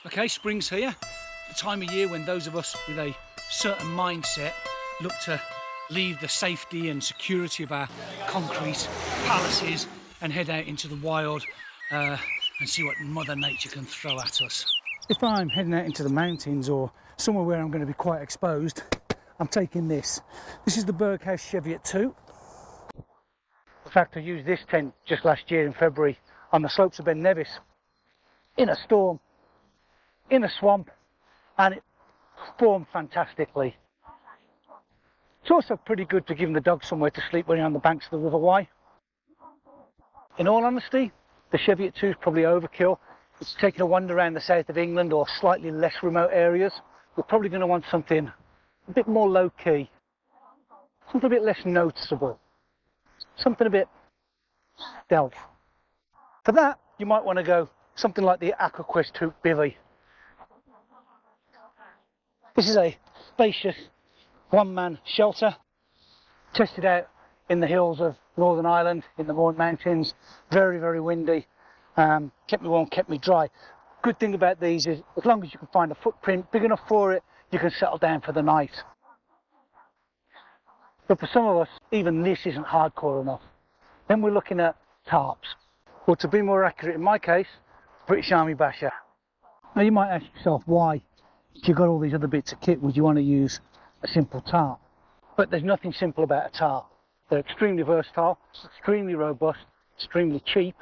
Okay, spring's here, the time of year when those of us with a certain mindset look to leave the safety and security of our concrete palaces and head out into the wild and see what Mother Nature can throw at us. If I'm heading out into the mountains or somewhere where I'm going to be quite exposed, I'm taking this. This is the Berghaus Cheviot 2. In fact, I used this tent just last year in February on the slopes of Ben Nevis in a storm, in a swamp, and it performed fantastically. It's also pretty good for giving the dog somewhere to sleep when you're on the banks of the River Wye. In all honesty, the Cheviot 2 is probably overkill. It's taking a wander around the south of England or slightly less remote areas. We're probably going to want something a bit more low-key, something a bit less noticeable, something a bit stealth. For that, you might want to go something like the AquaQuest Hoop Bivy. This is a spacious one-man shelter, tested out in the hills of Northern Ireland, in the Mourne Mountains. Very, very windy. Kept me warm, kept me dry. Good thing about these is, as long as you can find a footprint big enough for it, you can settle down for the night. But for some of us, even this isn't hardcore enough. Then we're looking at tarps. Or to be more accurate, in my case, British Army Basha. Now you might ask yourself, why, if you've got all these other bits of kit, would you want to use a simple tarp? But there's nothing simple about a tarp. They're extremely versatile, extremely robust, extremely cheap,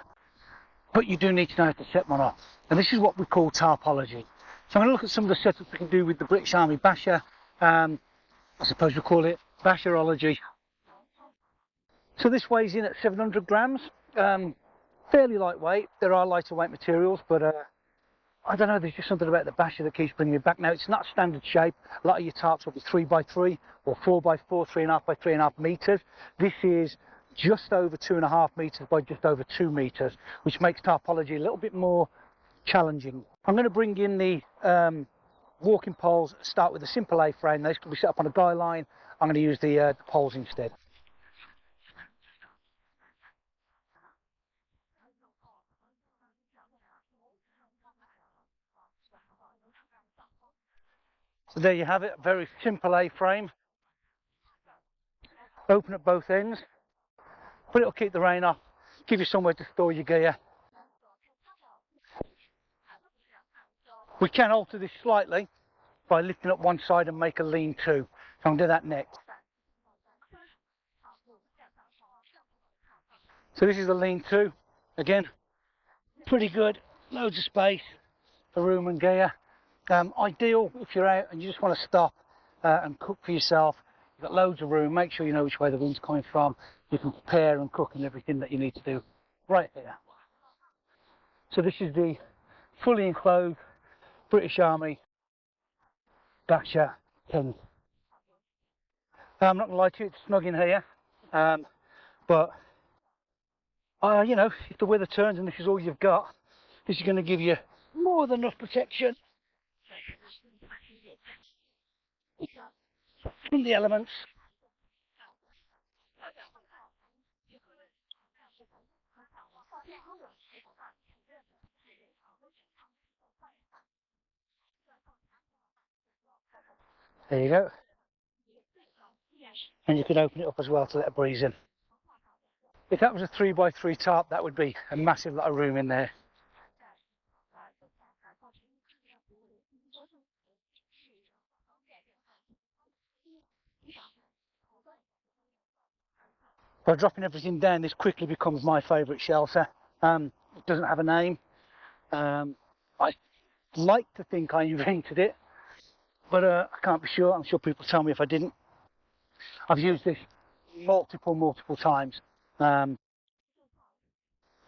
but you do need to know how to set one up. And this is what we call tarpology. So I'm going to look at some of the setups we can do with the British Army Basha. I suppose we call it Basharology. So this weighs in at 700 grams. Fairly lightweight. There are lighter weight materials, but I don't know, there's just something about the Basha that keeps bringing me back. Now, it's not standard shape. A lot of your tarps will be 3x3 or 4x4, 3.5 by 3.5 meters. This is just over 2.5 meters by just over 2 meters, which makes tarpology a little bit more challenging. I'm going to bring in the walking poles, start with a simple A-frame. Those can be set up on a guy line. I'm going to use the poles instead. So there you have it, a very simple A-frame. Open at both ends, but it'll keep the rain off, give you somewhere to store your gear. We can alter this slightly by lifting up one side and make a lean-to. So I'm going to do that next. So this is the lean-to. Again, pretty good, loads of space for room and gear. Ideal if you're out and you just want to stop and cook for yourself. You've got loads of room. Make sure you know which way the wind's coming from. You can prepare and cook and everything that you need to do right here. So this is the fully enclosed British Army Basha tent. I'm not going to lie to you, it's snug in here, but you know, if the weather turns and this is all you've got, this is going to give you more than enough protection from the elements. There you go. And you can open it up as well to let a breeze in. If that was a 3x3 tarp, that would be a massive lot of room in there. By dropping everything down, this quickly becomes my favourite shelter. It doesn't have a name. I like to think I invented it, but I can't be sure. I'm sure people tell me if I didn't. I've used this multiple times.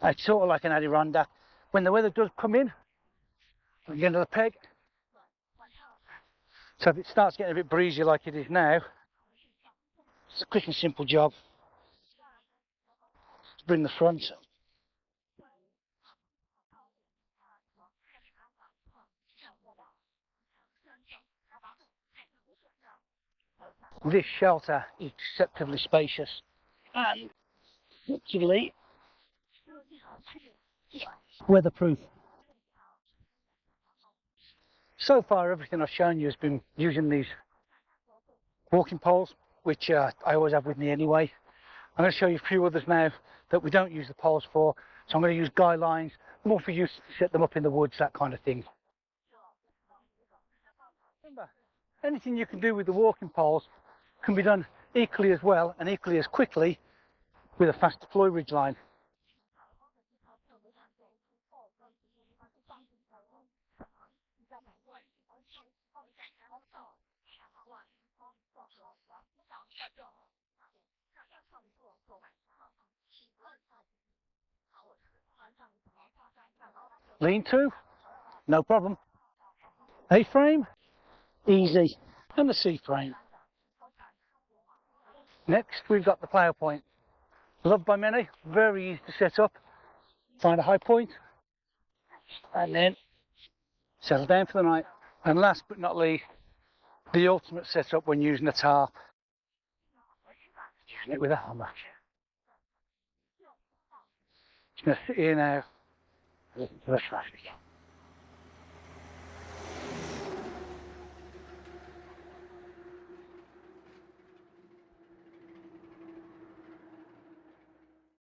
It's sort of like an Adirondack. When the weather does come in, at the end of the peg, so if it starts getting a bit breezy like it is now, it's a quick and simple job to bring the front. This shelter is deceptively spacious and actually weatherproof. So far everything I've shown you has been using these walking poles, which I always have with me anyway. I'm going to show you a few others now that we don't use the poles for. So I'm going to use guy lines, more for use to set them up in the woods, that kind of thing. Remember, anything you can do with the walking poles can be done equally as well and equally as quickly with a fast deploy ridge line. Lean to, no problem. A-frame, easy. And the C-frame. Next we've got the plough point. Loved by many, very easy to set up. Find a high point and then settle down for the night. And last but not least, the ultimate setup when using a tarp. Using it with a hammer. Just going to sit here now, listen to the traffic.